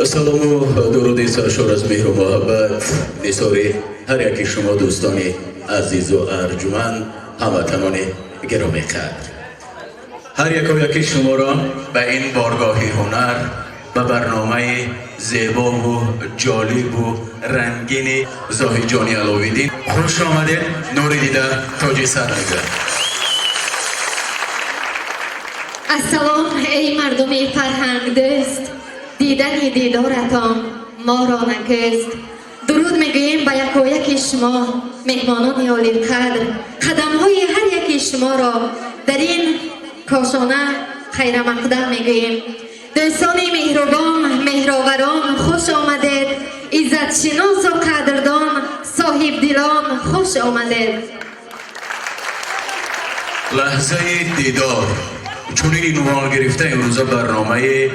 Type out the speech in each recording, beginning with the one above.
سلام و درود سرشار از مهر و محبت نثار هر یکی شما دوستان عزیز و ارجمند هموطنان گرامی قدر، هر یک و یکی شما را به این بارگاه هنر و برنامه زیبا و جالب و رنگین زاهد جانی علاویدین خوش آمده. نور دیده تاج سر می‌گذارد. السلام ای مردم فرهنگ دوست، دیدن دیدارتان ما را نکست. درود میگوییم به یک و یک شما مهمانان عالی قدر، قدم های هر یک شما را در این کاشانه خیر مقدم میگوییم. دوستان مهربان مهراوران خوش آمدید، عزت شناس و قدردان صاحب دلان خوش آمدید. لحظه دیدار چونین عنوان گرفته امروز برنامه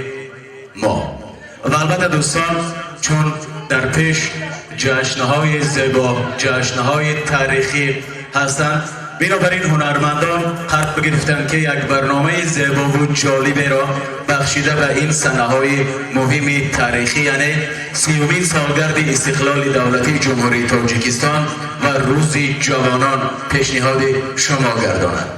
ما و البته دوستان چون در پیش جشنهای زیبا جشنهای تاریخی هستند، بنابراین هنرمندان قرار گرفتند که یک برنامه زیبا و جالبی را بخشیده به این سنه‌های مهم تاریخی، یعنی 30مین سالگرد استقلال دولتی جمهوری تاجیکستان و روز جوانان پیشنهاد شما گردانند.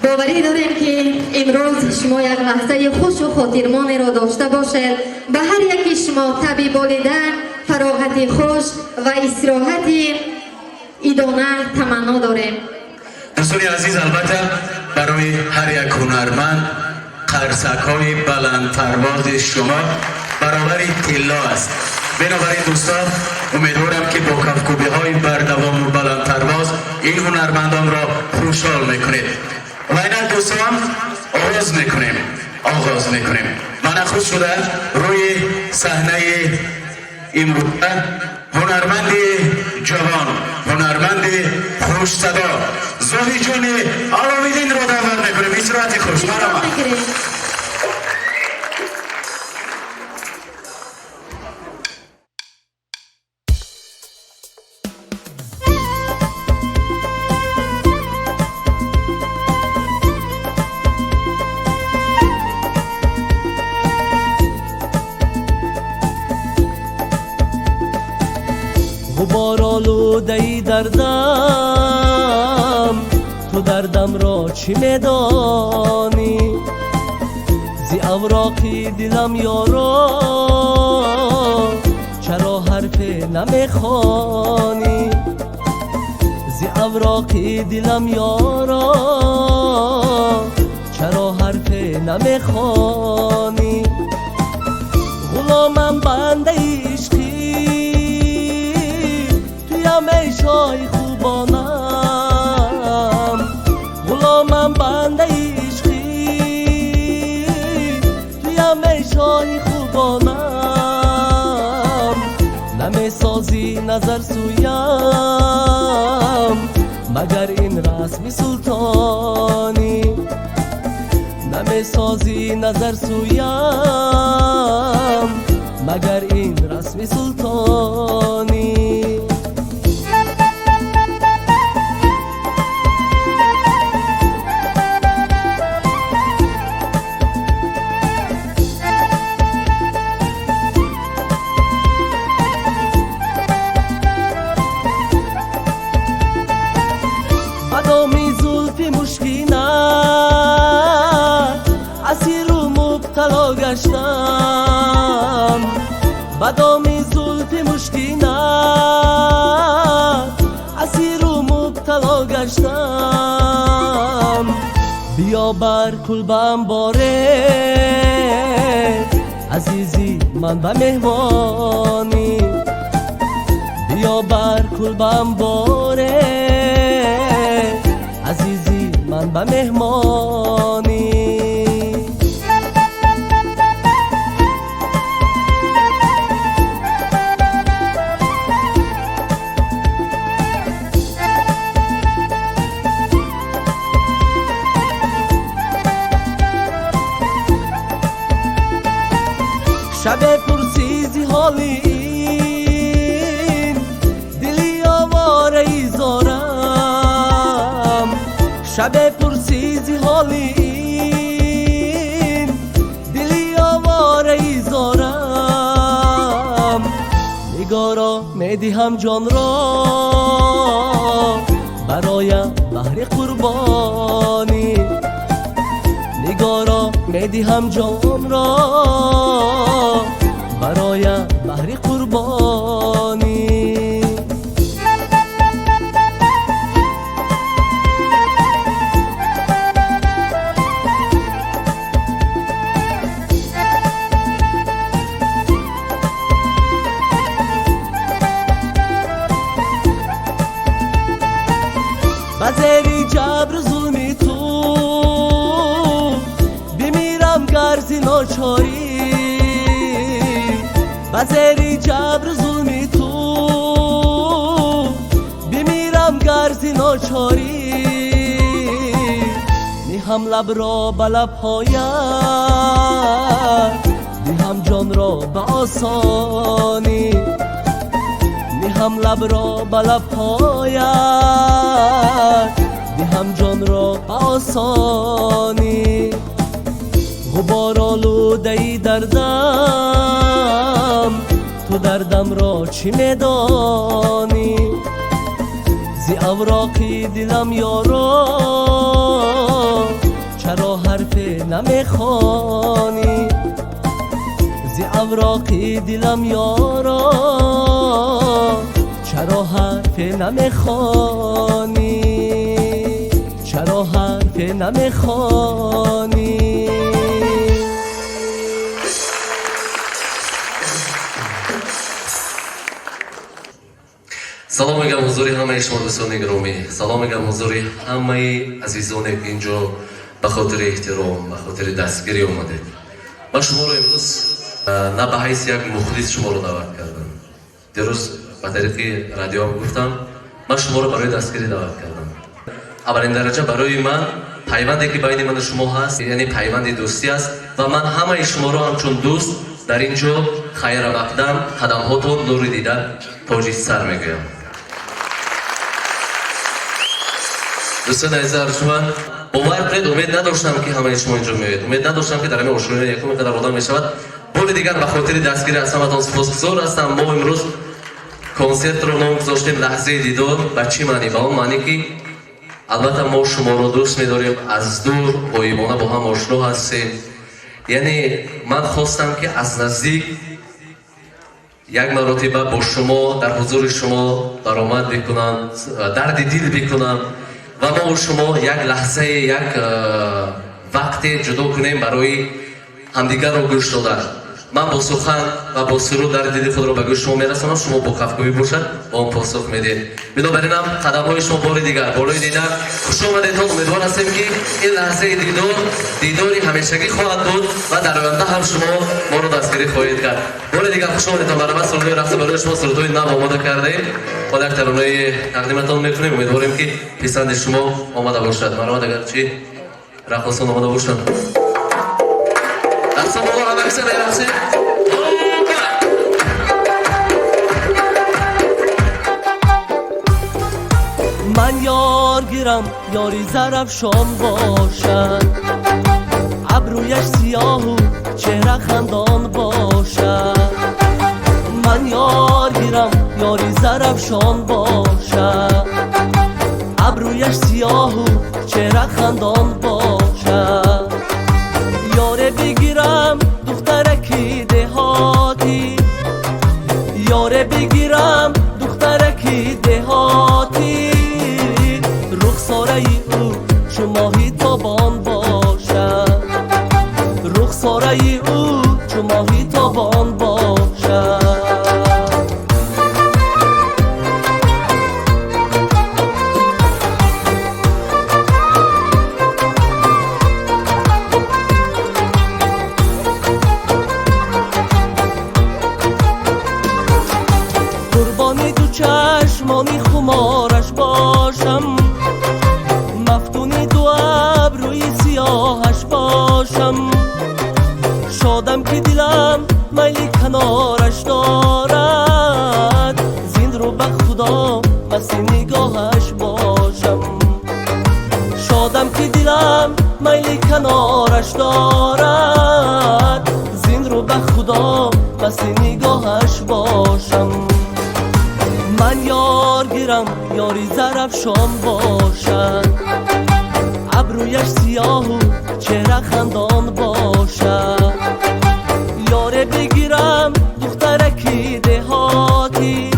باوری داریم که امروز شما یک لحظه خوش و خاطرمان را داشته باشد. به هر یکی شما تبی بالیدن، فراغت خوش و استراحت ایدانه تمنا داریم. دوستان عزیز، البته برای هر یک هنرمند قرصک های بلند پرواز شما برابر طلا است. بنابراین دوستان امیدوارم که با کفکوبی های بردوام و بلند پرواز این هنرمندان را خوشحال میکنید. و اینا دوستان آغاز میکنیم. من خوش شده روی صحنه امروز هنرمند جوان، هنرمند خوش صدا زاهد جانی علاویدین را دعوت میکنیم. اجرات خوش مرحبا. غبار آلوده‌ای دردم، تو دردم را چی میدانی؟ زی اوراقی دلم یارا چرا حرف نمیخوانی؟ زی اوراقی دلم یارا چرا حرف نمیخوانی؟ غلامم بنده عشقی همیشای خوبانم، غلامم بنده عشقی توی همیشای خوبانم. نمیسازی نظر سویم مگر این رسم سلطانی، نمیسازی نظر سویم مگر این رسم سلطانی. بدامی زلفی مشکینت اسیر و مبتلا گشتم، بدامی زلفی مشکینت اسیر و مبتلا گشتم. بیا بر کلبم باره عزیزی من به مهمانی، بیا بر کلبم باره عزیزی من به مهمانی. شب پرسیزی حالین دلی آواره ای زارم، شب پرسیزی حالین دلی آواره ای زارم. نگارا میدیم جان را برای بهر قربانی نگارا میدیم جان را برای بهر قربانی بزری جبر ظلمی تو بمیرم گرزی ناچاری بزری جبر ظلمی تو بمیرم گرزی ناچاری میهم لب را به لبهایت میهم جان را به آسانی میهم لب را به لبهایت میهم جان را به آسانی غبار آلوده ای دردم تو دردم را چی میدانی زی اوراقی دلم یارا چرا حرف نمیخوانی زی اوراقی دلم یارا چرا حرف نمیخوانی چرا حرف نمیخوانی салом мегам ҳузури ҳамаи шумо дӯстони гиромӣ салом мегам ҳузури ҳамаи азизоне ки инҷо ба хотири эҳтиром ба хотири дастгирӣ омадед ман шуморо имрӯз на ба ҳайси як мухлис шуморо даъват кардам дирӯз ба тариқи радиом гуфтам ман шуморо барои дастгирӣ даъват кардам аввалин дараҷа барои ман пайванде ки байни ману шумо ҳаст яъне пайванди дӯстӣ аст ва ман ҳамаи шуморо ҳамчун дӯст дар ин ҷо хайра мақдам қадамҳотон нури дида тоҷи сар мегӯям дӯстони азизи арҷманд бовар кунед умед надоштам ки ҳамаи шумо инҷо меоед умед надоштам ки дар ҳамин ошӯина якум қадар одам мешавад бори дигар ба хотири дастгирӣ аз ҳаматон сипосгузор ҳастам мо имрӯз консертро ном гузоштем лаҳзаи дидор ба чӣ маънӣ ба он маънӣ ки албатта мо шуморо дӯст медорем аз дур ғоибона бо ҳам ошно ҳастем яъне ман хостам ки аз наздик як маротиба бо шумо дар ҳузури шумо баромад бикунам дарди дил бикунам ва мо шумо як лаҳзае як вақте ҷудо кунем барои ҳамдигарро гӯш додан ман бо сухан ва бо суруд дарди дили худро ба гӯш шумо мерасонам шумо бо кафгӯӣ бошад ба он посух медиҳед бинобаринам қадамҳои шумо бори дигар болои дида хушомадед ҳо умедвор ҳастем ки ин лаҳзаи дидори ҳамешагӣ хоҳад буд ва дар оянда ҳам шумо моро дастгирӣ хоҳед кард бори дигар хушомадедтон барои сурудҳои рақси барои шумо сурудҳои нав омода кардаем ҳол як таронаи тақдиматон мекунем умедворем ки писанди шумо омада бошад марҳамат агар чи рақосон омода бошад рақсонҳоро ҳама бисер рақси من یار گیرم یاری زرفشان باشد ابرویش سیاه و چهره خندان باشد من یار گیرم یاری زرفشان باشد ابرویش سیاه و چهره خندان باشد یاره بگیرم دخترکی دهاتی یاره بگیرم دخترکی دهاتی رخساره او چو ماهی تابان باشد رخساره او چو ماهی تابان باشد قربانی تو چشمانی خمارش باشم مفتونی تو ابروی سیاهش باشم شادم که دلم میلی کنارش دارد زین رو به خدا مسی نگاهش باشم شادم که دلم میلی کنارش دارد زین رو به خدا مسی نگاهش باشم من یار گیرم یاری زرفشان باشد ابرویش سیاه و چهره خندان باشد یاره بگیرم دخترکی دهاتی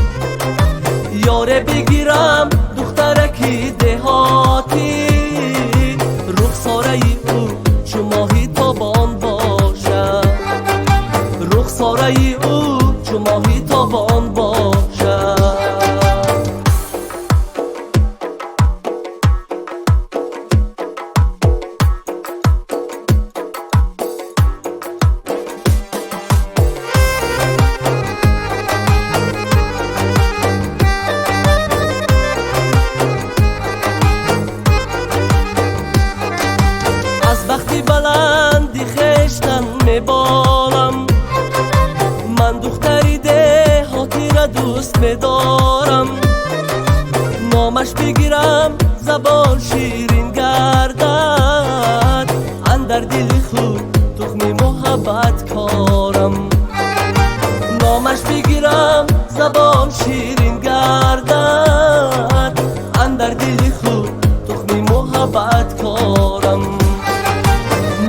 یاره بگیرم دخترکی دهاتی رخساره او چو ماهی تابان باشد رخساره او چو ماهی تابان باشد وقتی بلندی خشتن میبالم من دختری دهاتی را دوست میدارم نامش بگیرم زبان شیرین گردد اندر دل خود تخمی محبت کارم نامش بگیرم زبان شیرین گردد اندر دل خود تخمی محبت کارم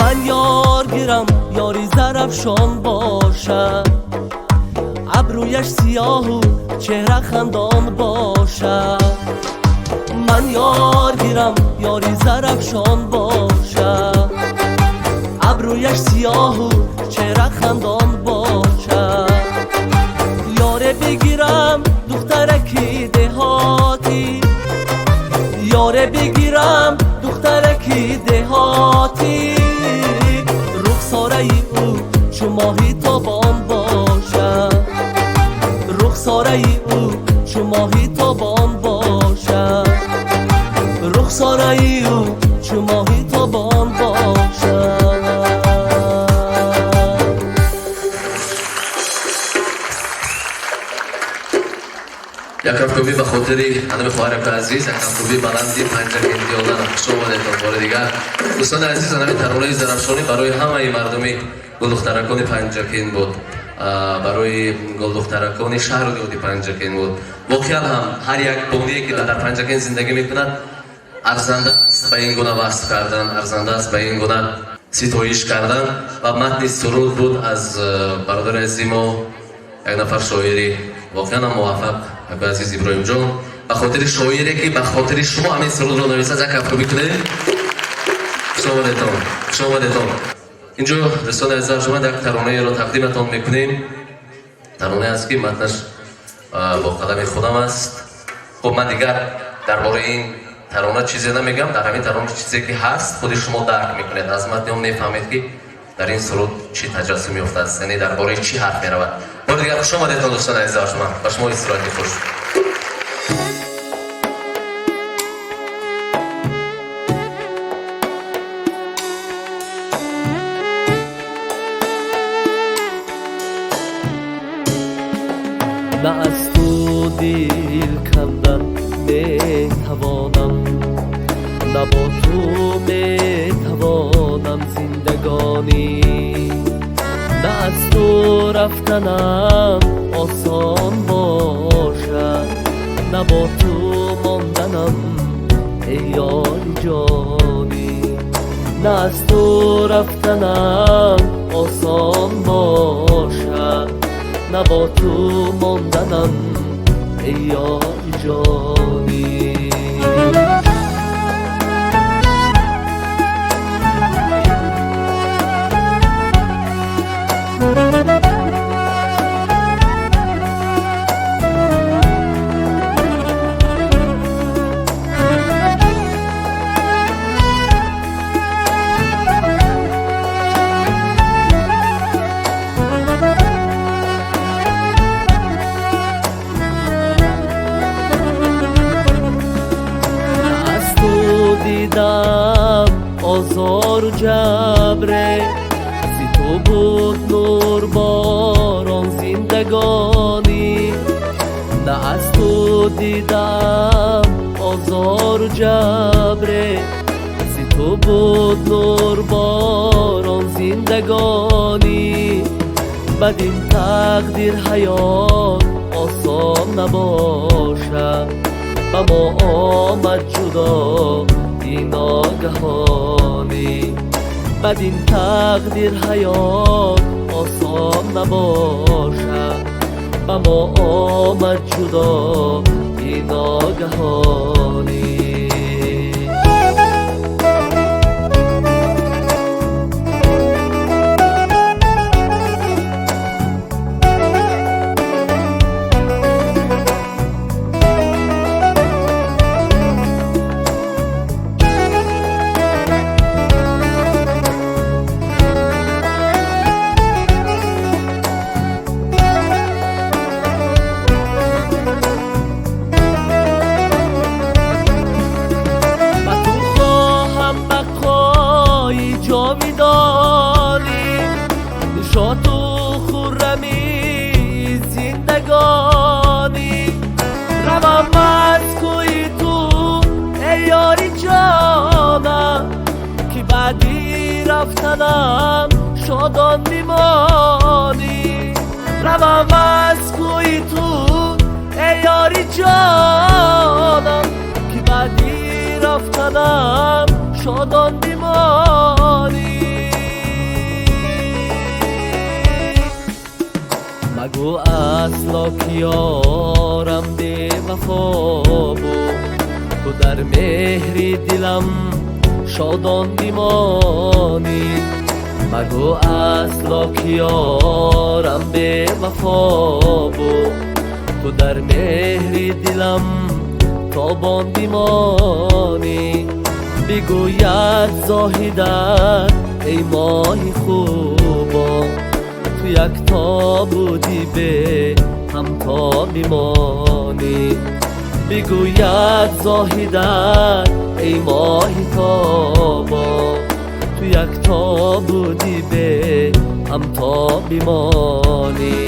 من یار گیرم یاری زرفشان باشد ابرویش سیاه و چهره خندان باشد من یار گیرم یاری زرفشان باشد ابرویش سیاه و چهره خندان باشد یاره بگیرم دخترکی دهاتی یاره بگیرم دخترکی دهاتی رخساره او چو ماهی تابان باشد رخساره او چو ماهی تابان باشد رخساره او چو ماهی تابان باشد یک افکوبی به خاطری خانم خواهرک عزیز یک افکوبی بلندی پنجه هندیالان خوش آمدید بار دیگر دوستان عزیز همین ترانه زرفشانی برای همه مردمی گلدخترکان پنجکین بود برای گلدخترکان شهر دیودی پنجکین بود واقعا هم هر یک بومی که در پنجکین زندگی میکند ارزنده است به این گونه وصف کردن ارزنده است به این گونه ستایش کردن و متن سرود بود از برادر عزیز ما یک نفر شاعری واقعا هم موفق ابو عزیز ابراهیم جان به خاطر شاعری که به خاطر شما همین سرود رو نویسد یک افکوبی کنید شما دتان اینجا دوستان عزیز ارجمند یک ترانه را تقدیمتان میکنیم ترانه است که متنش با قلم خودم است خب من دیگر درباره این ترانه چیزی نمیگم در همین ترانه چیزی که هست خود شما درک میکنید از متن هم نفهمید که در این سرود چی تجسمی افتاده است یعنی درباره چی حرف میرود بار دیگر خوش آمدید دوستان عزیز ارجمند با شما استراحتی خوش نه از تو دل کندن میتوانم نه با تو میتوانم زندگانی نه از تو رفتنم آسان باشد نه با تو ماندنم ای یار جانی نه از تو رفتنم آسان باشد نه با تو ماندنم ای یار جانی دیدم آزار و جبره زی تو بود نور باران زندگانی نه از تو دیدم آزار و جبره زی تو بود نور باران زندگانی بدین تقدیر حیات آسان نباشد و ما آمد جدا این ناگهانی بدین تقدیر حیات آسان نباشد و ما آمد جدا این ناگهانی شاد و خرمی زندگانی روم از کوی تو ای یاری جانم که بعدی رفتنم شادان میمانی روم از کوی تو ای یاری جانم که بعدی رفتنم شادان میمانی مگو اصلا کیارم بی وفا بود تو در مهری دلم شادان میمانی مگو اصلا کیارم بی وفا بود تو در مهری دلم تابان میمانی بگوید زاهدت ای ماهی خوبان تو یک تا بودی به هم تا میمانی بگوید زاهدت ای ماهی تابا تو یک تا بودی به هم تا میمانی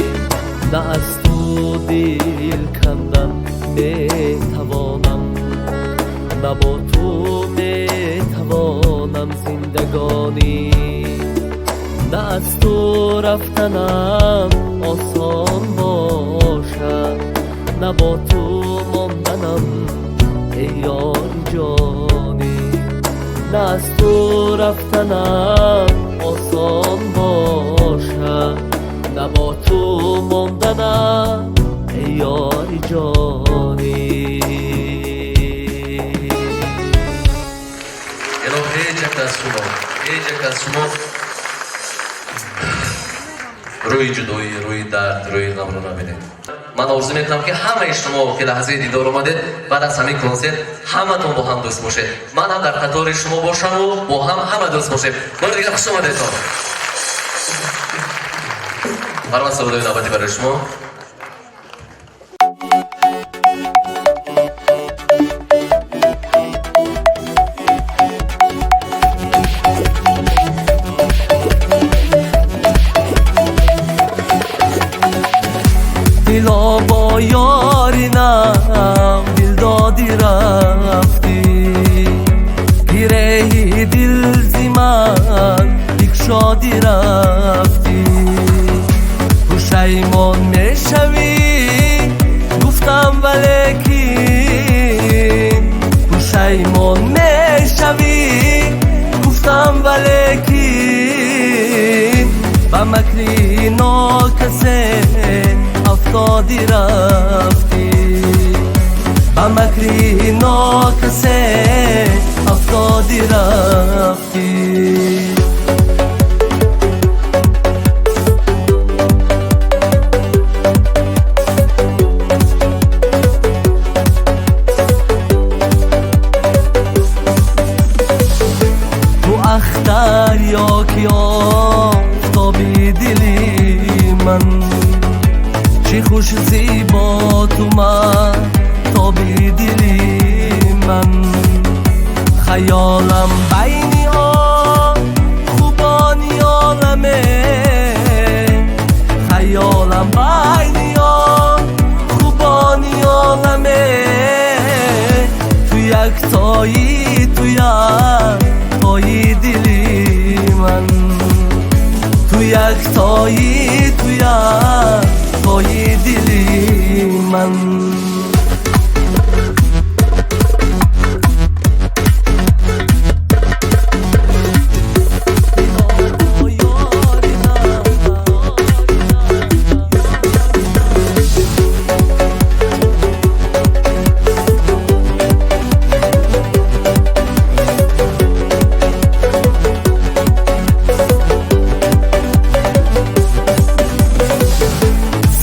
نه از تو دل کندن میتوانم نه با تو میتوانم زندگانی نه از تو رفتنم آسان باشد نه با تو ماندنم ای یار جانی نه از تو رفتنم آسان باشد نه با تو ماندنم ای یار جانی هیچ یک از شما روی جدایی، روی درد، روی غم رو نبینید. من آرزو میکنم که همه شما که لحظه دیدار اومدید بعد از همین کنسرت همتون با هم دوست باشید. من هم در قطار شما باشم و با هم همه دوست باشیم. بار دیگه خوش اومدید. برام سوالای نوبتی برای شما. دلا با یارینم دل دادی رفتی پیره دل زی من یک شادی رفتی پشیمان میشوی گفتم ولیکن پشیمان میشوی گفتم ولیکن با مکری ناکسه افتادی رفتی با مکری ناکسه افتادی رفتی تو اختر یا که آفتابی دلی من چی خوش زیبا تو من تابی دلی من خیالم بینی خوبانی عالمه خیالم بینی خوبانی عالمه تو یک تایی تو یک تایی دلی من تو یک تایی تو یک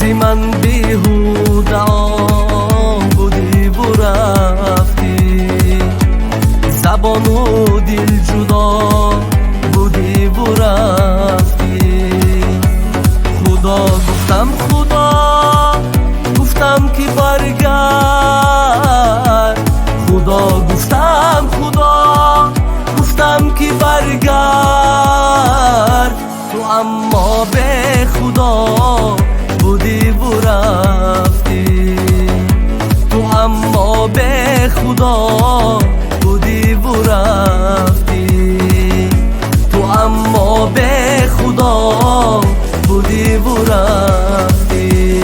روزی من بیهوده بودی و رفتی، زبان و دل جدا بودی و رفتی. خدا گفتم که برگرد، خدا گفتم که برگرد. تو اما به خدا بودی و رفتی، تو اما به خدا بودی و رفتی، تو اما به خدا بودی و رفتی.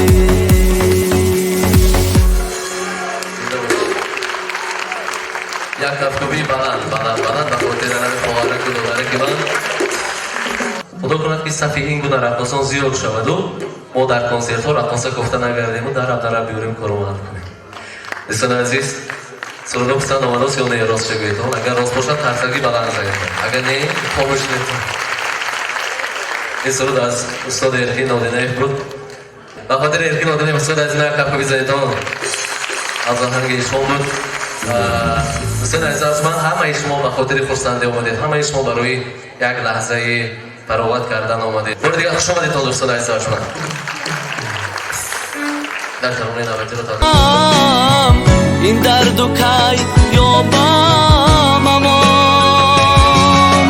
یک کفکوبی بلند به خاطر خواهر کدومره که من خدا کند که صفحه این گونه رقصان زیاد شود و ما در کنسرت ها رقصه گفته نگردیم و در بیوریم کارو حل کنیم. دوستان عزیز، سرودو پسند آمداست یا نه راست شگویتون؟ اگر راست باشد ترسگی بلند زنید، اگر نه خاموش نیتون. این سرود از استاد ارکی نادینیف بود. به خاطر ارکی نادینیف استاد از این کفکوبی زنیتون از آهنگ شما بود. دوستان عزیز، از من همه شما به خاطر خرسنده آمدید، همه شما برای یک لحظه فراغت کردن آمدید. بار دیگه خوش آمدید تا دوستان عزیز من در تمام نوبتی رو تا این درد و کی یابم امام،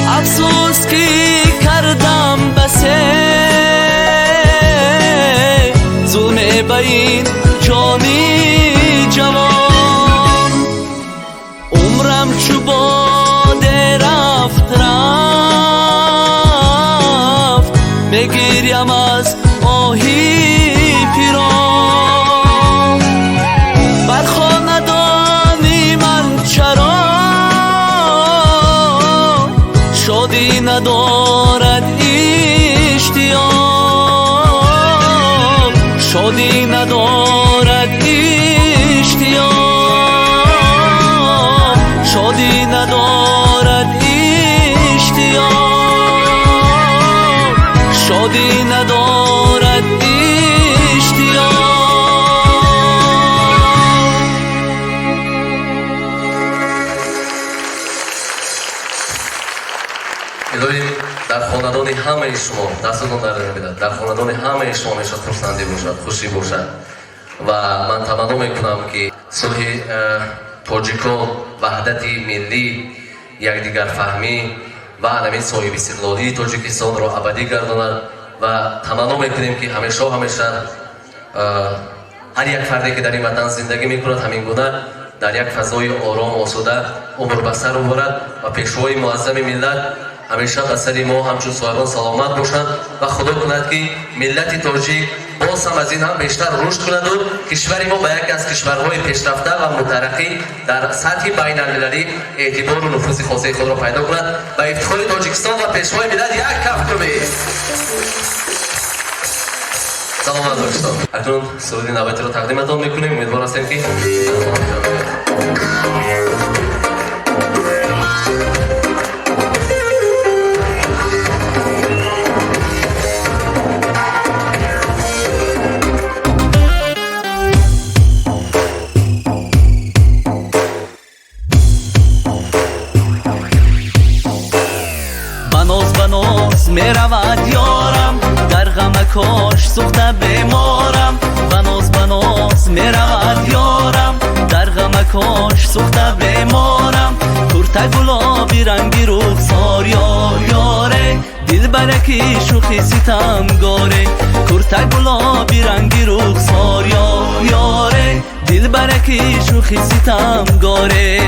افسوس که کردم بسه زونه به این جانی جوان. عمرم چو باده رفت بگیریم از آهی پیران. برخواه ندانی من چرا شادی ندارد اشتیاق، شادی ندارد اشتیاق، شادی ندارد اشتیاق، شادی ندارد اشتیاق. الهی در خاندان همه شما دستتون در نمیداد، در خاندان همه شما میشه خرسندی باشد، خوشی باشد و من تمنا میکنم که صلح تاجیکان، وحدت ملی، یکدیگر فهمی و همین صاحب استقلالی تاجیکستان را ابدی گرداند و تمنا میکنیم که همیشه هر یک فردی که در این وطن زندگی میکند همین گونه در یک فضای آرام و آسوده عمر به سر ببرد و پیشوای معظم ملت همیشه به سر ما همچون صاحبان سلامت باشند و خدا کند که ملت تاجیک باز هم از این هم بیشتر رشد کند و کشور ما به یکی از کشورهای پیشرفته و مترقی در سطح بین المللی اعتبار و نفوذ خاصه خود را پیدا کند و افتخار تاجیکستان و پیشوای ملت یک کف کنید. سلام دوستان، اکنون سرود نوبتی را تقدیمتان میکنیم. امیدوار هستیم که بناز میرود یارم، در غم کاش سوخته بیمارم. بناز میرود یارم، در غم کاش سوخته بیمارم. کرته گلابی رنگی رخسار یاره، دل برکی شوخی ستمگاره. کرته گلابی رنگی رخسار یاره، دل برکی شوخی ستمگاره.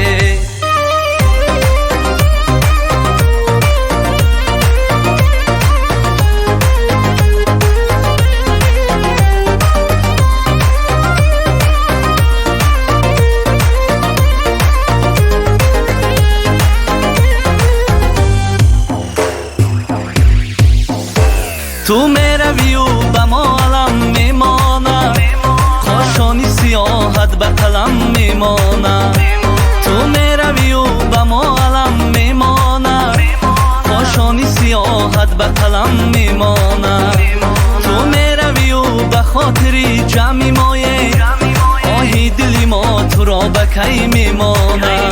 تو میروی و به ما علم میمانه، کاشانی سیاحت به قلم میمانه. تو میروی و به ما علم میمانه، کاشانی سیاحت به قلم میمانه. تو میروی و خاطری جمعی مایه آهی دلی ما تو را بکی میمانم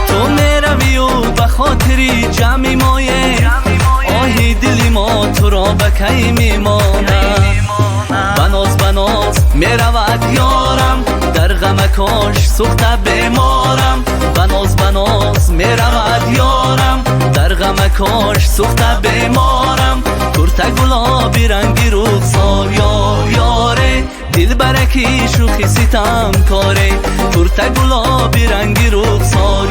تو میروی و به خاطری جمعی مایه آهی دلی ما تو را بکی میمانم بناز میرود یارم در غمکاش سوخته بیمارم بناز میرود یارم در غمکاش سوخته بیمارم کرته گلابی رنگی رخسار یاره دل برکی شوخی ستم کاره کرته گلابی رنگی رخسار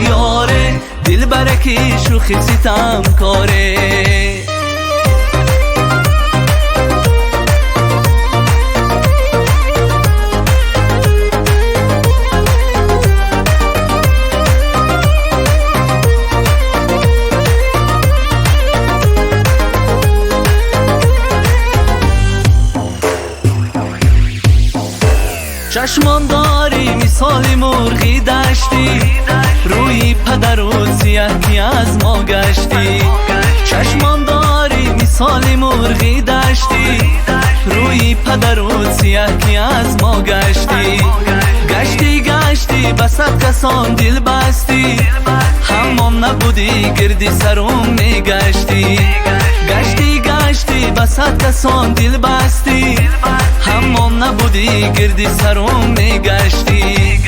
یاره دل برکی شوخی ستم کاره چشمان داری مثال مرغی داشتی روی پدر و سیاهی از ما گشتی چشمان داری مثال مرغی داشتی روی پدر و سیاهی از ما گشتی گشتی بسد کسان دل بستی همام نبودی گردی سرم میگشتی گشتی بسد کسان دل بستی همام نبودی گردی سرم میگشتی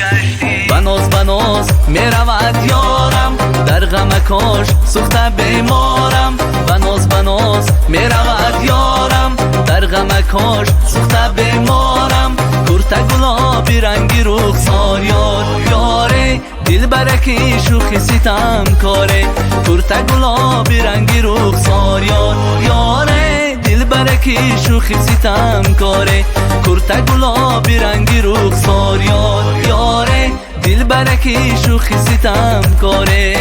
بناز میرود یارم در غمکاش سوخته بیمارم بناز میرود یارم در غمکاش سوخته بیمارم کرته گلابی رنگی رخسار یاره دل برکی شوخی ستم کاره کرته گلابی رنگی رخسار یاره دل برکی شوخی ستم کاره کرته گلابی رنگی رخسار یاره دل برکی شوخی ستم کاره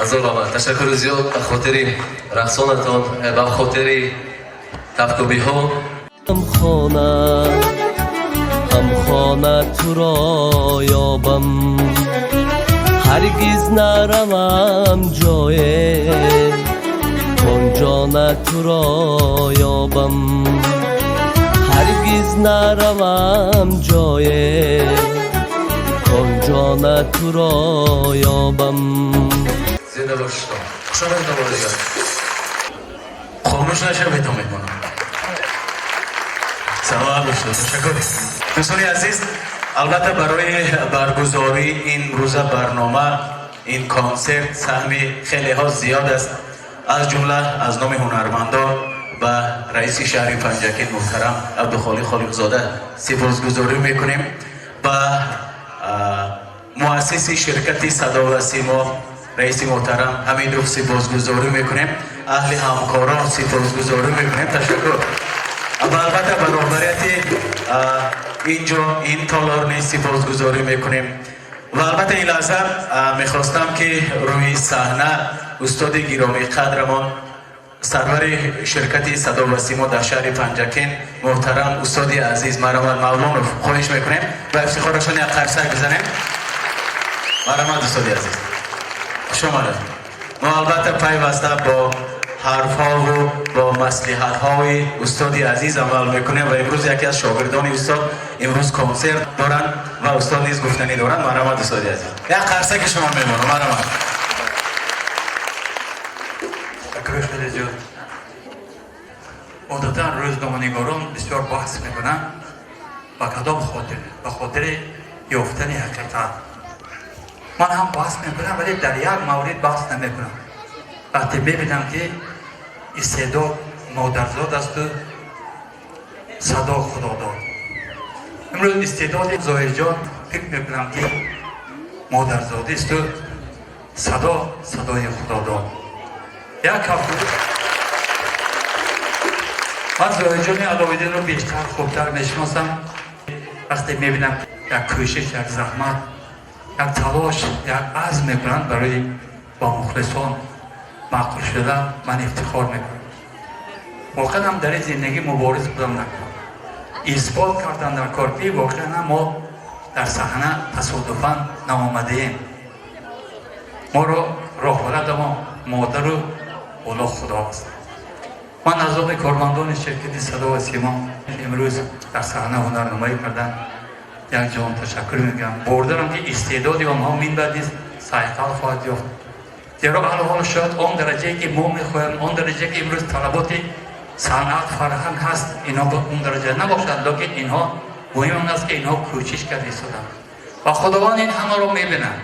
هزار رحمت تشکر زیاد به خاطر رقصانتان به خاطر تفکبی ها هم خانه تو را یابم هرگز نروم جای کن جان تو را یابم هرگز نروم جای کن جان تو را یابم زنده باشتم خوشم دوباره دیگر خاموش نشوید تا میکنم سلام باشید تشکر دوستان عزیز البته برای برگزاری این روز برنامه این کنسرت سهم خیلی ها زیاد است از جمله از نام هنرمندان و رئیس شهر پنجکین محترم عبدالخالق خالقزاده سپاسگزاری میکنیم و مؤسس شرکت صدا و سیما رئیس محترم حمیدوف سپاسگزاری میکنیم اهل همکاران سپاسگزاری میکنیم تشکر و البته برابریت اینجا این تالار نیز سپاسگزاری میکنیم و البته این لحظه میخواستم که روی صحنه استاد گرامی قدرمان سرور شرکت صدا و سیما در شهر پنجکین محترم استاد عزیز مرحمت مولانوف خواهش میکنیم و افتخارشان یک قرصک بزنیم. مرحمت استاد عزیز شما ما البته پیوسته با حرف ها و با مصلحت های استاد عزیز عمل میکنیم و امروز یکی از شاگردان استاد امروز کنسرت دارن و استاد نیز گفتنی دارن. مرحمت استاد عزیز یک قرصک شما میمونم. مرحمت خیلی زیاد عادتا روزنامه‌نگاران بسیار بحث میکنن و کدام خاطر به خاطر یافتن حقیقت. من هم بحث میکنم ولی در یک مورد بحث نمیکنم. وقتی ببینم که استعداد مادرزاد است و صدا خدا داد. امروز استعداد ظاهر جان فکر میکنم که مادرزادی است و صدای خدا داد. یک هفته من ظاهر جان علاویدین رو بیشتر خوبتر میشناسم. وقتی میبینم یک کوشش، یک زحمت، یک تلاش، یک عزم میکنند برای با مخلصان معقول شده، من افتخار میکنم. واقعا هم در زندگی مبارز بودم نکنم. اثبات کردن در کارپی واقعا هم ما در صحنه تصادفاً نامآمده ایم. ما رو راهبر ما مادر و اولا خدا است. من از آن کارمندان شرکت صدا و سیما امروز در صحنه هنرنمایی کردن یک جان تشکر میگم. بردارم که استعدادی آنها من بعدی سایقل خواهد یافت. زیرا الان شاید آن درجه که ما میخواهیم، آن درجه که امروز طلبات صنعت فرهنگ هست، اینا به اون درجه نباشد، لیکن اینها مهم است که اینها کوشش کرده شدن و خداوند این همه رو میبینن.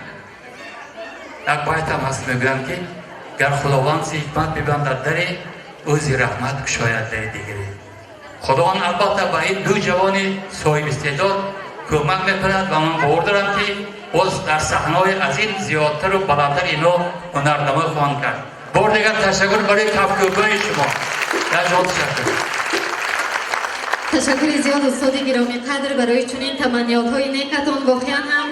یک باید هم هست میگویم که گر خداوند حکمت ببندد در او زی رحمت گشاید در دیگری. خداوند البته به این دو جوان صاحب استعداد کمک میکند و من باور دارم که باز در صحنه‌های عظیم زیادتر و بلندتر اینا هنرنمایی خواهند کرد. بار دیگر تشکر برای کفگوهای شما. یک جان تشکر. تشکر زیاد استاد گرامی قدر برای چنین تمنیات‌های نیکتان. واقعا هم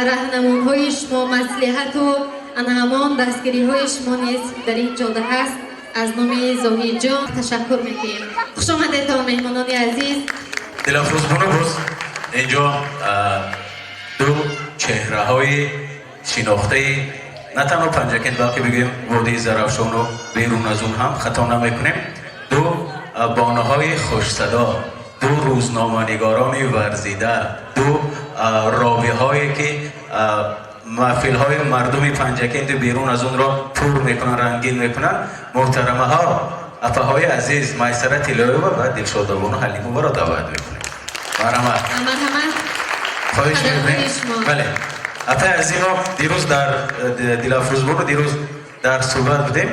راهنمایی‌های شما، مصلحت و همان دستگیری‌های شما نیز در این جاده هست. از نام زاهد جان تشکر می‌کنیم. خوش آمدید تا مهمانان عزیز. دلافروز بونوبوس اینجا دو چهره های شناخته نه تنها پنجکن بلکه بگیم وادی زرافشان رو بیرون از اون هم خطا نمیکنیم. دو بانه های خوش صدا، دو روزنامه نگاران ورزیده، دو راوی هایی که محفل های مردم پنجکن بیرون از اون را پر میکنن، رنگین میکنن. محترمه ها، اپه های عزیز میسره تلوی و بعد دلشاد آبان و حلیمو را دعوت میکنیم. مرحمت خواهش میکنیم. بله اپه عزیز ما دیروز در دلافروز بود، دیروز در صحبت بودیم.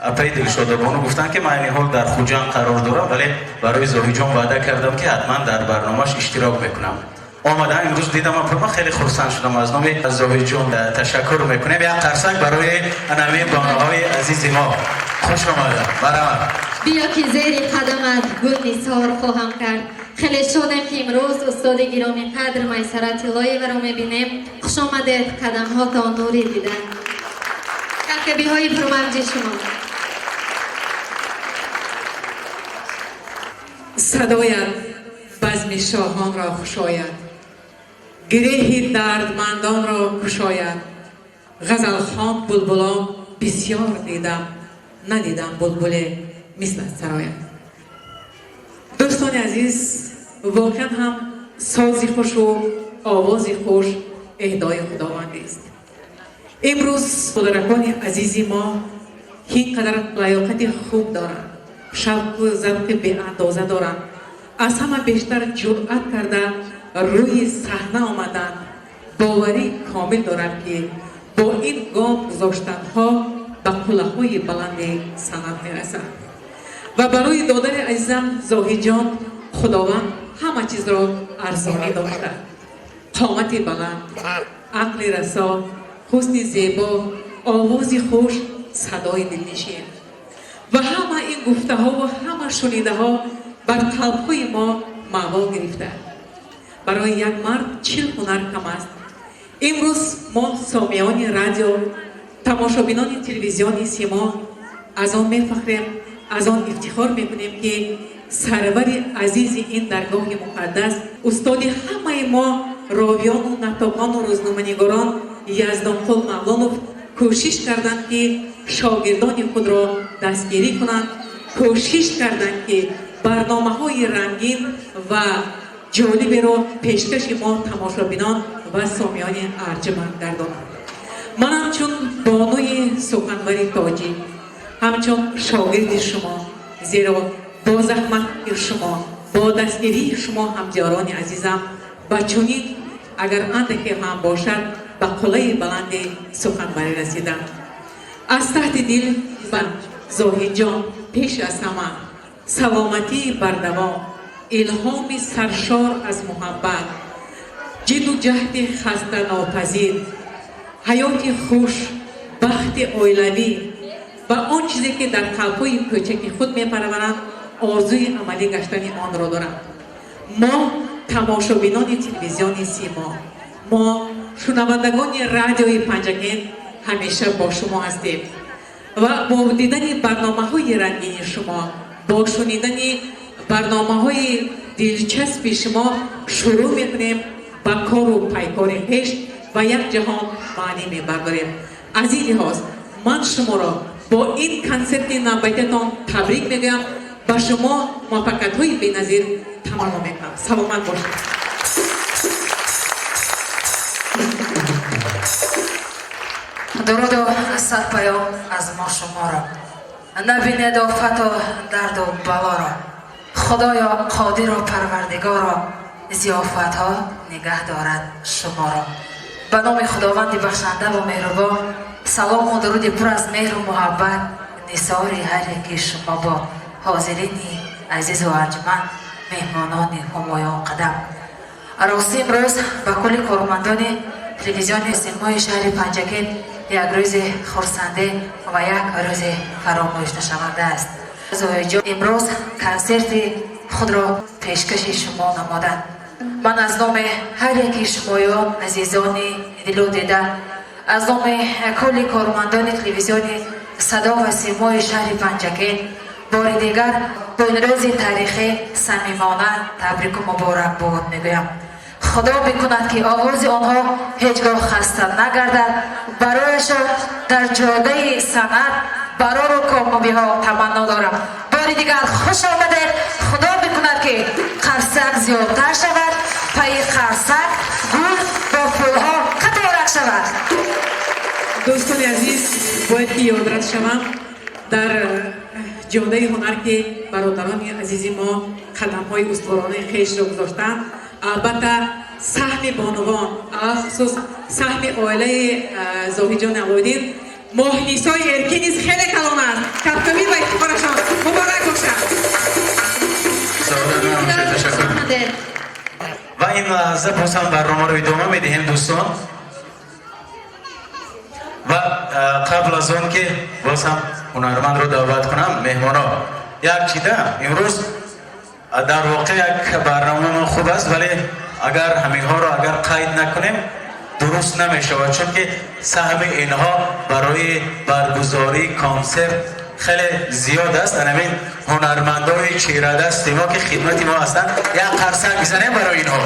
اپه دلشاد آبانو گفتن که من این حال در خوجان قرار دارم، ولی برای زاهد جان وعده کردم که حتما در برنامهش اشتراک میکنم. آمدن امروز دیدم من خیلی خرسند شدم. از نام زاهد جان تشکر میکنیم. یک قرصک برای انمی بانوهای عزیز ما. خوش آمدید. مرحبا. بیا که زیر قدمت گل نثار خواهم کرد. خیلی شادم که امروز استاد گرامی قدر میسره طلایی را میبینیم. خوش آمدید. قدم ها تا نوری دیدن. کبکبی های پرمرجی شما. صدایت بزم شاهان را خوشاید، گره دردمندان را کشاید. غزل خوان بلبلان بسیار دیدم، ندیدم بلبل مثل سرایت. دوستان عزیز، واقعا هم سازی خوش و آوازی خوش اهدای خداوند است. امروز مدرکان عزیزی ما اینقدر لیاقت خوب دارند، شوق و ذوق به اندازه دارند، از همه بیشتر جرأت کرده روی صحنه آمدن. باوری کامل دارم که با این گام گذاشتن ها به قله‌های بلند صنعت میرسند و برای دادن عزیزم زاهد جان خداوند همه چیز را ارزانی داشته. قامت بلند، عقل رسا، حسن زیبا، آوازی خوش، صدای دلنشین و همه این گفته ها و همه شنیده ها بر قلب‌های ما معوا گرفته. برای یک مرد 40 هنر کم است. امروز ما سامیان رادیو، تماشابینان تلویزیون سیما از آن میفخریم، از آن افتخار میکنیم که سرور عزیز این درگاه مقدس استاد همه ما راویان و نطاقان و روزنامه‌نگاران یزدانقل مولانوف کوشش کردند که شاگردان خود را دستگیری کنند، کوشش کردند که برنامه‌های رنگین و جالبی را پیشکش ما تماشابینان و سامیان ارجمند گردانند. من همچون بانوی سخنوری تاجی، همچون شاگرد شما، زیرا با زحمت شما، با دستگیری شما همجاران عزیزم و چنین اگر اندکی هم باشد به قله بلند سخنوری رسیدم. از تحت دل و زاهد جان پیش از همه سلامتی بردوام، الهام سرشار از محبت، جد و جهد خسته ناپذیر، حیات خوش، بخت عائلوی و آن چیزی که در قلب‌های کوچک خود می‌پرورند آرزوی عملی گشتن آن را دارند. ما تماشابینان تلویزیون سیما، ما شنوندگان رادیوی پنجکن همیشه با شما هستیم و با دیدن برنامه‌های رنگین شما، با شنیدن برنامه‌های دلچسب شما شروع می‌کنیم با کار و پیکار پیش و یک جهان معنی می‌برداریم. از این لحاظ من شما را با این کنسرت نوبتتان تبریک میگویم. با شما موفقیت‌های بی‌نظیر تمام میکنم. سلامت باشید. درود و صد پیام از ما شما را. نبینید آفت و درد و بلا را. خدایا قادر و پروردگارا ضیافت ها نگه دارد شما را. به نام خداوند بخشنده و مهربان، سلام و درود پر از مهر و محبت نثار هر یکی شما با حاضرین عزیز و ارجمند، مهمانان همایون قدم. عروسی امروز به کل کارمندان تلویزیون سینمای شهر پنجگین یک روز خرسنده و یک روز فراموش نشونده است. زویجان امروز کنسرت خود را پیشکش شما نمودند. من از نام هر یکی شمایان عزیزان دل و دیده، از نام کل کارمندان تلویزیون صدا و سیمای شهر پنجگین بار دیگر با این روز تاریخی صمیمانه تبریک و مبارک باد میگویم. خدا بکند که آغاز آنها هیچگاه خسته نگردد. برایشان در جاده صنعت برای و کامیابی ها تمنا دارم. بار دیگر خوش آمدید. خدا بکند که قرصک زیادتر شود، پای قرصک گل با پولها قطارک شود. دوستان عزیز، باید که یادرس شوم در جاده هنر که برادران عزیزی ما قدم های استوارانه خیش را گذاشتند، البته سهم بانوان خصوص سهم عائله زاهی جان عبادین ماهنیسای ارکی نیز خیلی کلان است. کفتوی و افتخارشان مبارک باشد. تشکر. و این لحظه باز هم برنامه رو ادامه میدهیم دوستان. و قبل از اون که باز هم هنرمند رو دعوت کنم، مهمانا یک چیده امروز در واقع یک برنامه ما خوب است، ولی اگر همین ها رو اگر قید نکنیم درست نمیشود، چون که سهم اینها برای برگزاری کنسرت خیلی زیاد است. همین هنرمندای چهره دست ما که خدمت ما هستند، یک قرصک بزنیم برای اینها.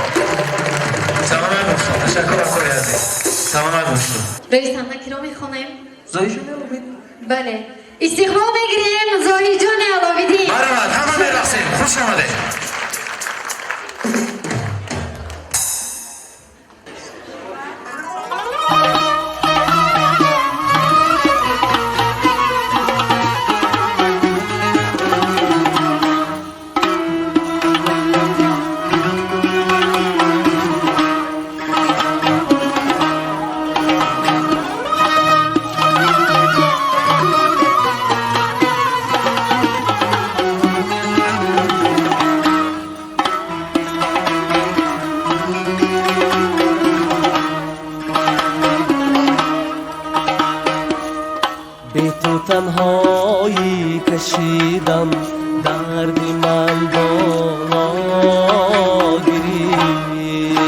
سلامت باشید. تشکر آقای عزیز. سلامت باشید. رئیس همکی رو میخونیم. زاهی جان علاویدی. بله. استقبال میگیریم زاهی جان علاویدی. برآمد. همه میرقصیم. خوش آمدید. تنهایی کشیدم درد من بالا گیری،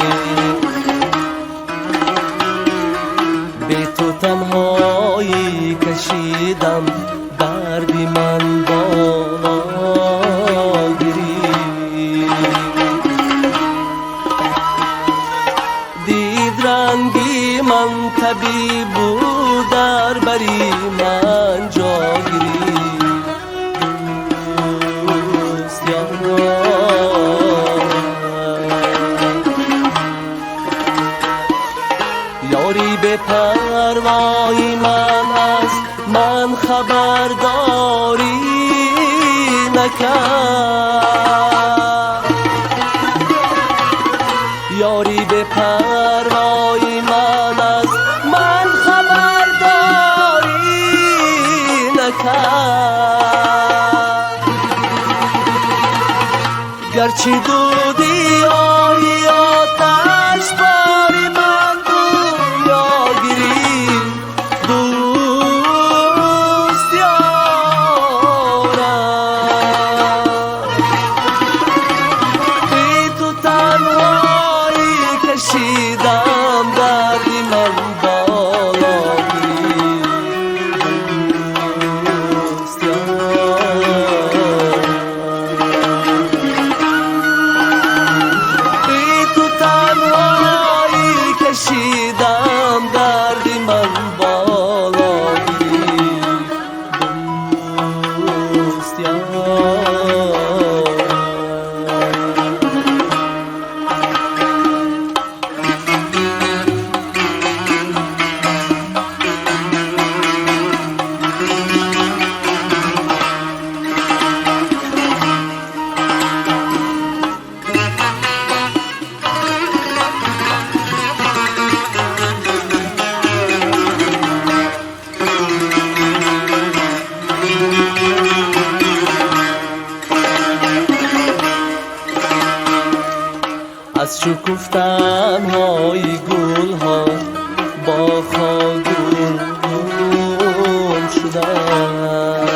به تو تنهایی کشیدم درد من بالا گیری، دید رنگی من طبیب بود در بری من جاگیری، دوست یاری به پروای من از من خبرداری نکرد، یاری به پروای من از من خبرداری نکرد، گرچه دودی آهی آتش باری من دنیا گیری، دوست یارم بی تو تنهایی کشیدم دردی من بالا گیری، دوست یارم گفتن های گل ها با خاگل گل شدن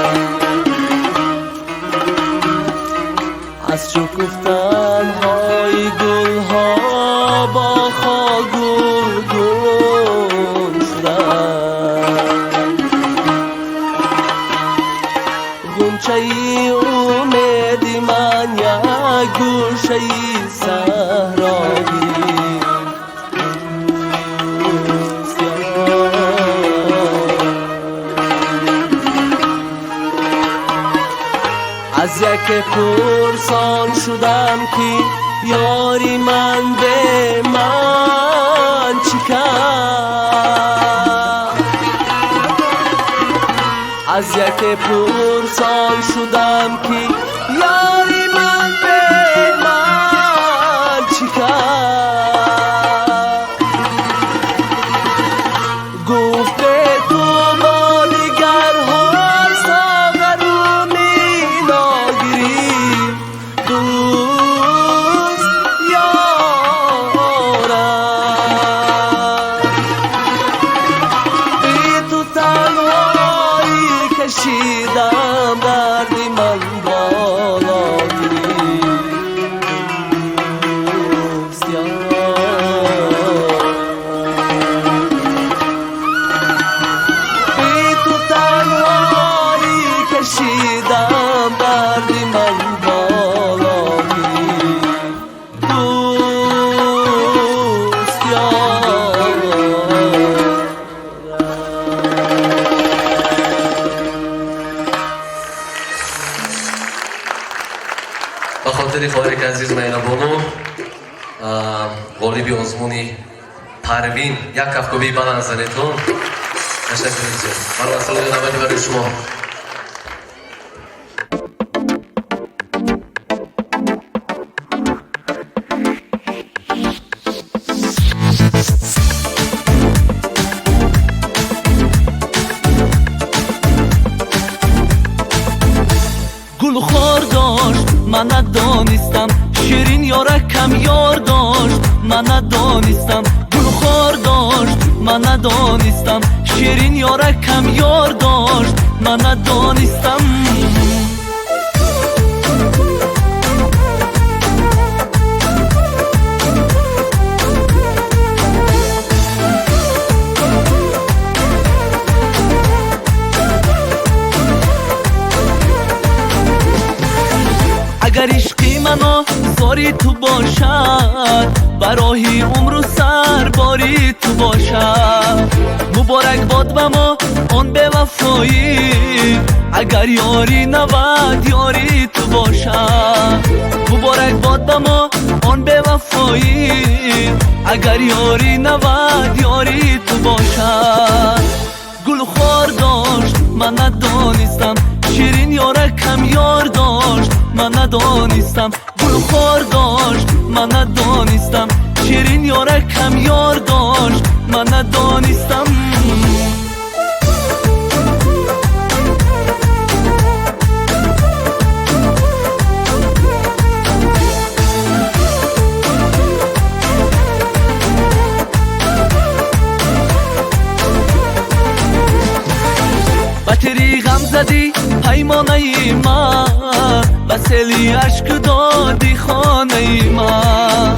از شکفتن های گل ها با خاگل گل شدن غنچه ای اومدی من یک گوشه ای صحرایی از یک پرسان شدم که یاری من به من چی کرد از یک پرسان شدم که یاری من به من چی کرد گفت به تو با دیگرها ساغرونی ناگیری دوست یارم بی تو تنهایی کشیدم دردی من بالا گیری دوست یارم بی تو تنهایی کشیدم دردی من بالا گیری دوست یارم ба хотири хоҳаре ки азиз меҳрабону ғолиби озмуни парвин як кафкоби баланд занетон ташаккур зиёд марҳамат саломи навбати барои шумо گلخوار داشت من ندانستم شیرین یارکم یار داشت من ندانستم گلخوار داشت من ندانستم شیرین یارکم یار داشت من ندانستم اگر عشقی منو زاری تو باشد برای عمر و سرباری تو باشد مبارک باد به ما آن به وفایی اگر یاری نبود یاری تو باشد مبارک باد به ما آن به وفایی اگر یاری نبود یاری تو باشد گلخوار داشت من ندانستم شیرین یارکم یار داشت من ندانستم گلخوار داشت من ندانستم شیرین یارکم یار داشت من ندانستم بطری غم زدی پیمانه من و سیلی عشق دادی خانه من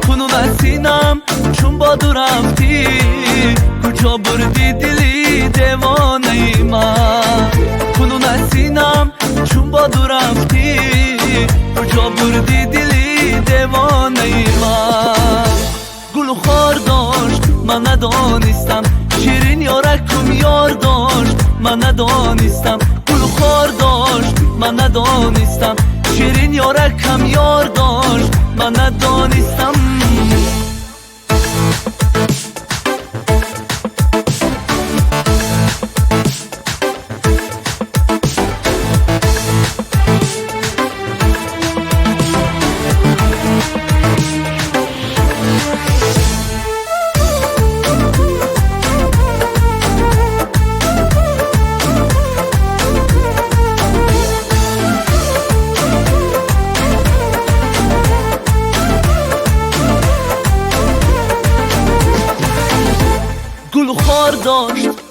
کنون از سینم چون با دو رفتی کجا بردی دلی دیوانه من کنون از سینم چون با دو رفتی کجا بردی دلی دیوانه من گلخوار داشت من ندانستم شیرین یارکم یار داشت من ندانستم گلخوار داشت من ندانستم شیرین یارکم یار داشت من ندانستم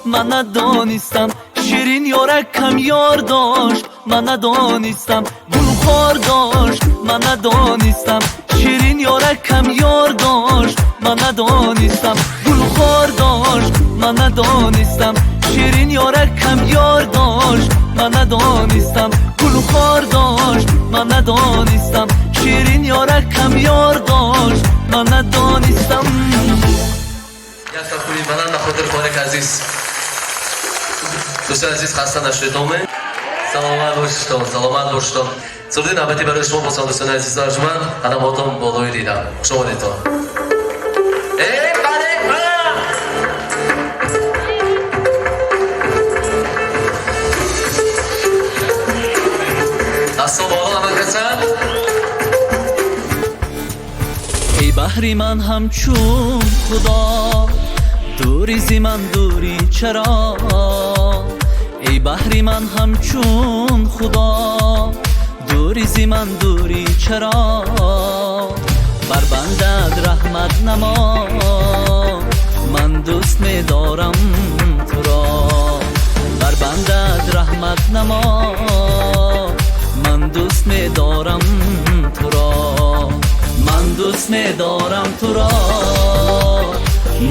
من ندانستم شیرین یارکم یار داشت من ندانستم گلخوار داشت من ندانستم شیرین یارکم یار داشت من ندانستم گلخوار داشت من ندانستم شیرین یارکم یار داشت من ندانستم گلخوار داشت من ندانستم شیرین یارکم یار داشت من ندانستم. یک تفکری بلند خاطر خانک عزیز دوستان عزیز خسته نشید دومه سلامت سلامت باشید. سرودی نوبتی برای شما با دوستان عزیز ارجمند خدماتم بالای دیدم خوش آمدید. ای بحری من همچون خدا دوری زی من دوری چرا ای بحری من همچون خدا دوری زی من دوری چرا بر بندت رحمت نما من دوست می دارم تو را بر بندت رحمت نما من دوست می دارم تو را من دوست می دارم تو را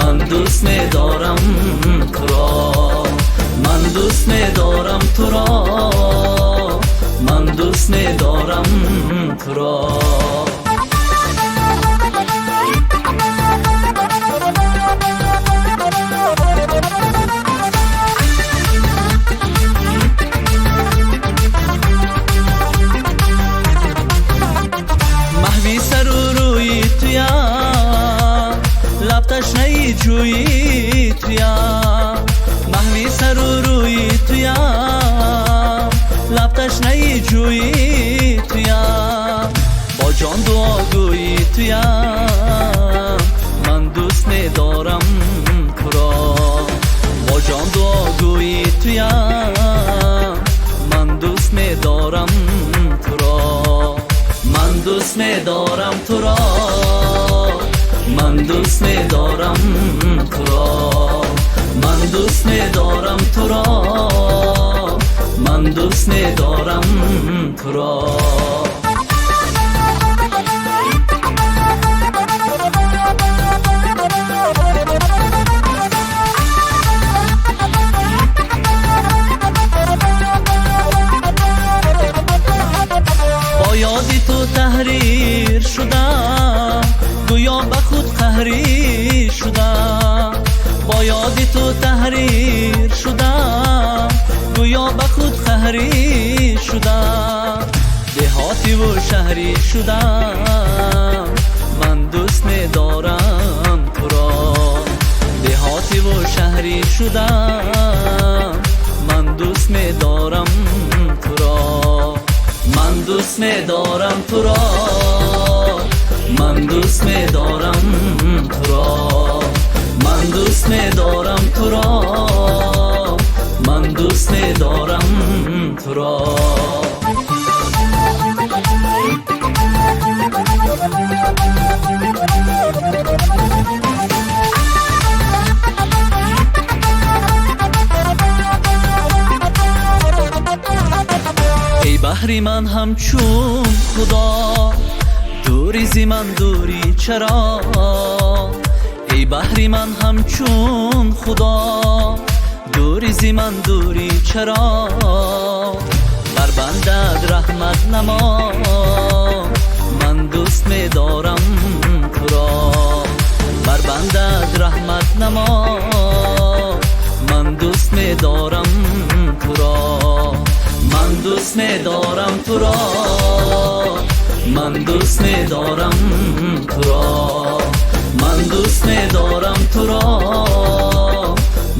من دوست می دارم تو را من دوست می دارم تو را من دوست می دارم تو را. محوی سر و روی تویم لب تشنه جویی تویم محوی سر و روی تویم لب تشنه جویی تویم با جان دعاگویی تویم من دوست می دارم تو را با جان دعاگویی تویم من دوست می دارم تو را من دوست می دارم تو را من دوست می دارم تو را من دوست می دارم تو را من دوست می دارم تو را. با یادی تو تحریر شدم گویا به خود قهری شدم با یادی تو تحریر شدم گویا به خود قهری شدم دهاتی و شهری شدم من دوست می دارم تو را دهاتی و شهری شدم من دوست می دارم تو را من دوست می دارم تو را من دوست می دارم تو را من دوست می دارم تو را من دوست می دارم تو را. ای بحری من همچون خدا دوری زی من دوری چرا ای بحری من همچون خدا دوری زی من دوری چرا بر بندت رحمت نما من دوست می دارم تو را بر بندت رحمت نما من دوست می دارم تو را من دوست می دارم تو را من دوست می دارم تو را من دوست می دارم تو را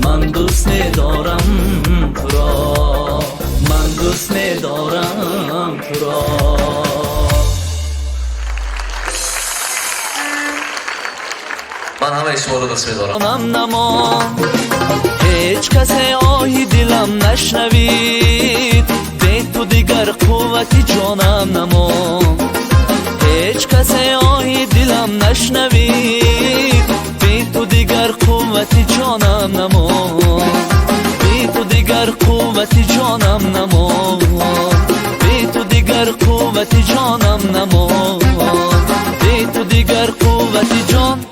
من دوست می دارم تو را من دوست می دارم تو را. من همه شما رو دوست می دارم. من نما هیچ کسی آهی دلم نشنوید بی تو دیگر قوتی جانم نما هیچ کسی آهی دلم نشنوید بی تو دیگر قوتی جانم نما جانم نمان بی تو دیگر قوت جانم نمان بی تو دیگر قوت جان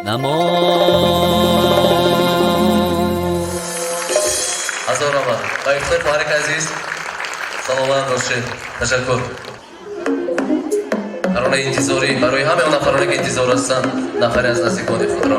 نمان. هزار رحمت و افتخار فارق عزیز سلامت باشید. تشکر. برای انتظاری برای همه اون نفرانی که انتظار هستند نفری از نزدیکان خود را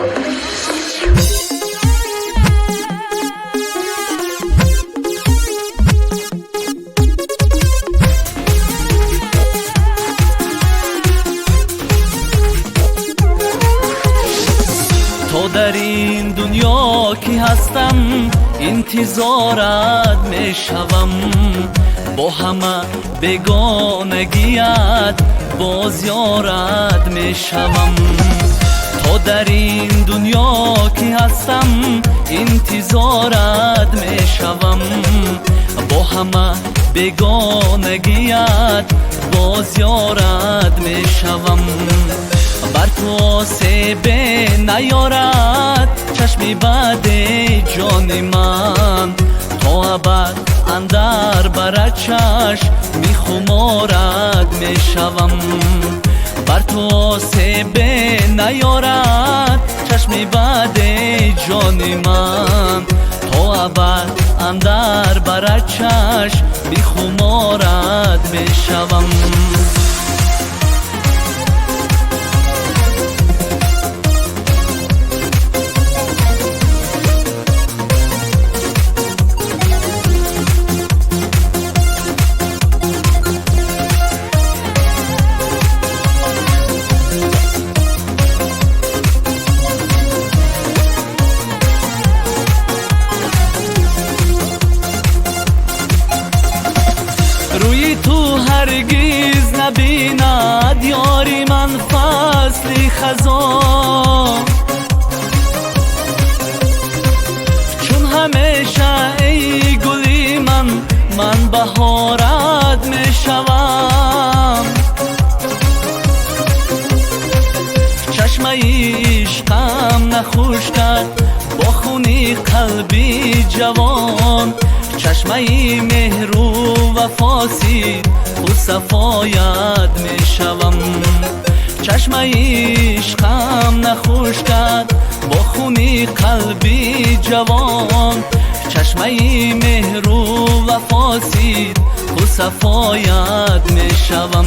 تو در این دنیا کی هستم انتظارت می شوم با همه بیگانگیت باز یارت می شوم. تو در این دنیا کی هستم انتظارت می شوم با همه بیگانگیت باز یارت می شوم. بر تو آسیب نیارد چشمی بد جان من تا ابد اندر بر چشم می خمارد می شوم. بر تو آسیب نیارد چشمی بد جان من تا ابد اندر بر چشم می خمارد می شوم. روی تو هرگز نبیند یاری من فصلی خزان چون همیشه ای گلی من بهارت می شوم. چشمه عشقم نخوش کرد با خونی قلبی جوان چشمه مهر و وفاسی و صفایت می شوم. چشمه عشقم نخوش کرد با خونی قلبی جوان چشمه مهر و وفاسی و صفایت می شوم.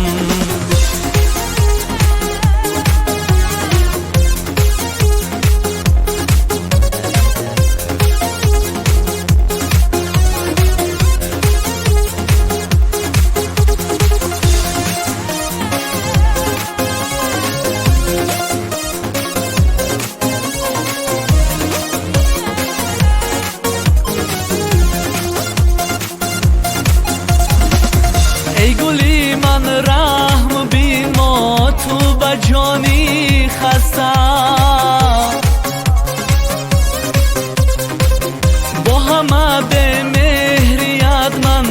ای گلی من رحم بین ما تو بجانی خستم با همه به مهریت من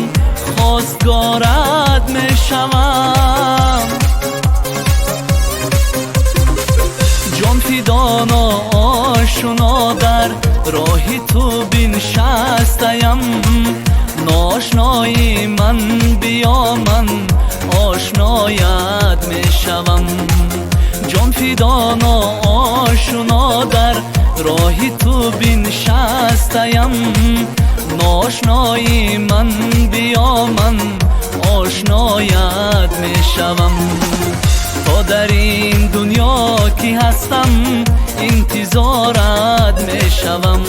خواستگارت می شوم. جان فدان و آشنا در راهی تو بنشستم ناشنایی من بیا من آشنایت می شوم. جان فدان و آشنا در راهی تو بنشستم ناشنایی من بیا من آشنایت می شوم. تا در این دنیا کی هستم انتظارت می شوم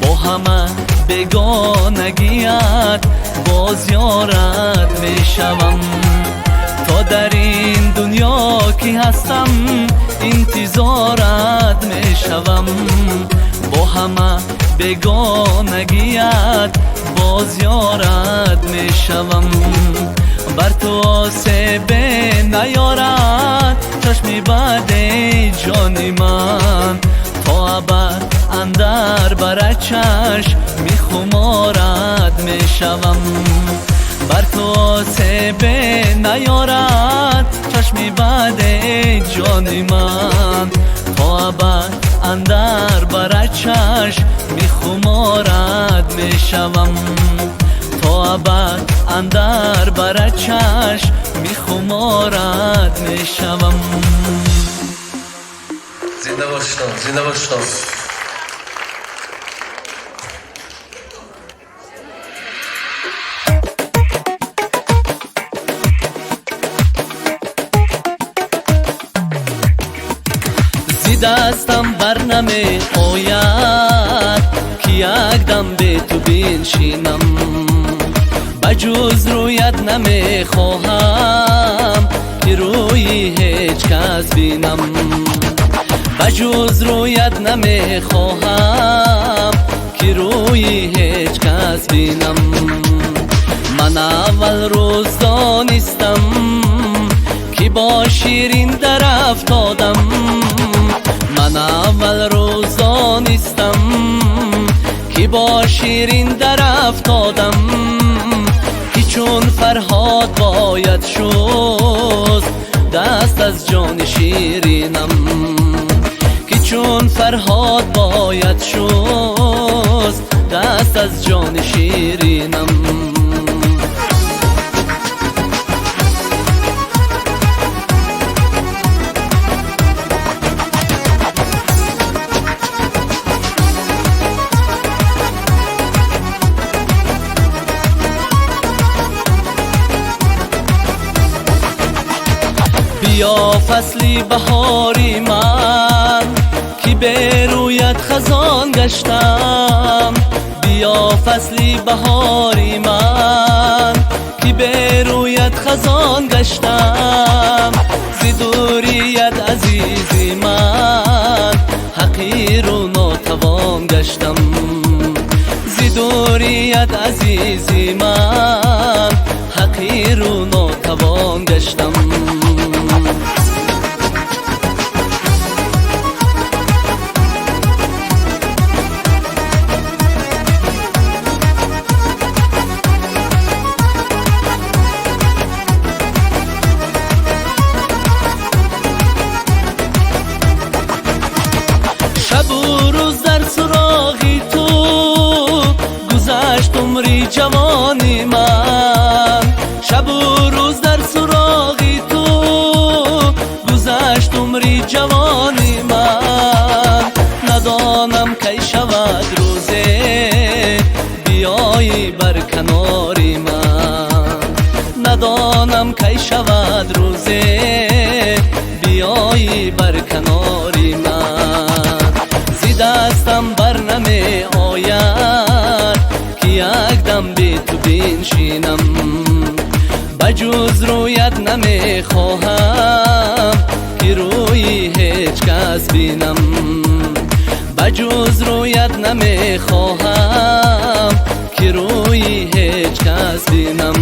با همه بیگانگیت باز یارت می شوم. تا در این دنیا کی هستم انتظارت می شوم با همه بیگانگیت باز یارت می شوم. بر تو آسیب نیارد چشمی بد جان من تا ابد اندر بر چشم می خمارد می شوم. بر تو آسیب نیارد چشمی بد جان من تا ابد اندر بر چشم می خمارد می شوم. محبت اندر بر چشم میخمارد میشوم. زنده باشتم، زنده باشتم. دستم بر نمی آید که یک دم به تو بنشینم، بجز رویت نمی خواهم که روی هیچ کس بینم، بجز رویت نمی خواهم که روی هیچ کس بینم. من اول روز دانستم که با شیرین در افتادم، من اول روز دانستم که با شیرین در افتادم، که چون فرهاد باید شست دست از جان شیرینم، که چون فرهاد باید شست دست از جان شیرینم. بیا فصلی بهاری من که به رویت خزان گشتم، بیا فصلی بهاری من که به رویت خزان گشتم، ز دوریت عزیزی من حقیر و ناتوان گشتم، ز دوریت عزیزی من حقیر و ناتوان گشتم. شب و روز در سراغی تو گذشت عمری جوانی من، شب و روز در سراغی تو گذشت عمری جوانی من، ندانم کی شود روزه بیایی بر کناری من، ندانم کی شود روزه بیایی بر کناری من. زی دستم بر نمی آید که یک دم به تو بنشینم، بجز رویت نمی خواهم که روی هیچ کس بینم، بجز رویت نمی خواهم که روی هیچ کس بینم،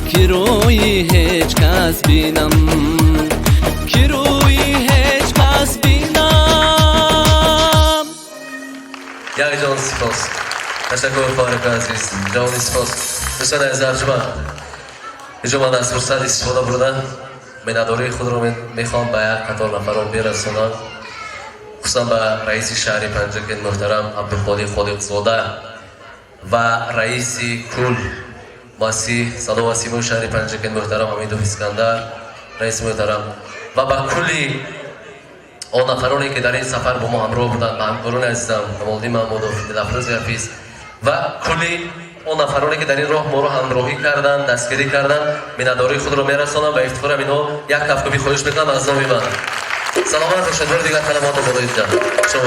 که روی هیچ کس بینم، که روی هیچ کس بینم. یک جان سپاس. تشکر فارق عزیز. جان سپاس. دوستان عزیز ارجمند، اینجا من از فرصت استفاده بردم میناداری خود رو میخوام به یک قطار نفران برسونم، خصوصا به رئیس شهر پنجگین محترم عبدالخالق خالقزاده و رئیس کل مؤسسه صدا و سیمای شهر پنجگین محترم حمیدوف اسکندر رئیس محترم و با کلی آن نفرانی که در این سفر با ما همراه بودند، به همکاران عزیزم کمالدی محمودوف، دلافروز حفیظ و کلی آن نفرانی که در این راه ما رو همراهی کردند، دستگیری کردند، میناداری خود رو میرسانم. به افتخار اینها یک کفکبی خواهش میکنم از نام من. سلامت باشید. بار دیگر کلمات رو بدهید جان. شما